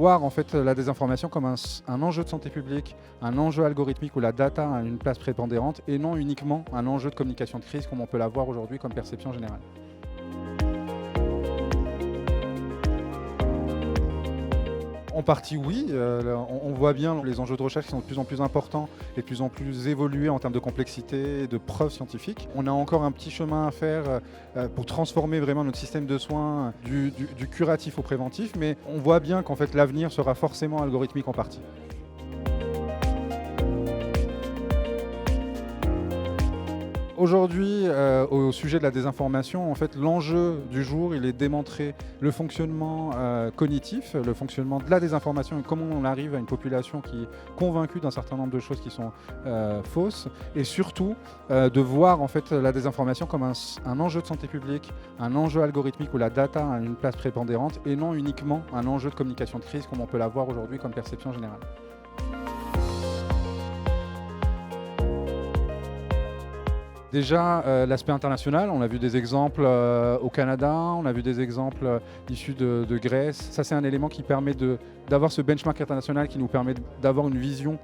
voir en fait la désinformation comme un enjeu de santé publique, un enjeu algorithmique où la data a une place prépondérante et non uniquement un enjeu de communication de crise comme on peut l'avoir aujourd'hui comme perception générale. En partie oui, on voit bien les enjeux de recherche qui sont de plus en plus importants et de plus en plus évolués en termes de complexité et de preuves scientifiques. On a encore un petit chemin à faire pour transformer vraiment notre système de soins du curatif au préventif, mais on voit bien qu'en fait l'avenir sera forcément algorithmique en partie. Aujourd'hui, au sujet de la désinformation, en fait, l'enjeu du jour, il est de démontrer le fonctionnement cognitif, le fonctionnement de la désinformation et comment on arrive à une population qui est convaincue d'un certain nombre de choses qui sont fausses, et surtout de voir en fait la désinformation comme un enjeu de santé publique, un enjeu algorithmique où la data a une place prépondérante et non uniquement un enjeu de communication de crise comme on peut l'avoir aujourd'hui comme perception générale. Déjà, l'aspect international, on a vu des exemples au Canada, on a vu des exemples issus de Grèce. Ça, c'est un élément qui permet d'avoir ce benchmark international qui nous permet d'avoir une vision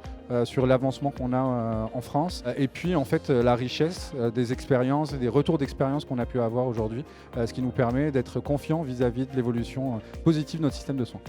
sur l'avancement qu'on a en France. Et puis, en fait, la richesse des expériences et des retours d'expérience qu'on a pu avoir aujourd'hui, ce qui nous permet d'être confiants vis-à-vis de l'évolution positive de notre système de soins.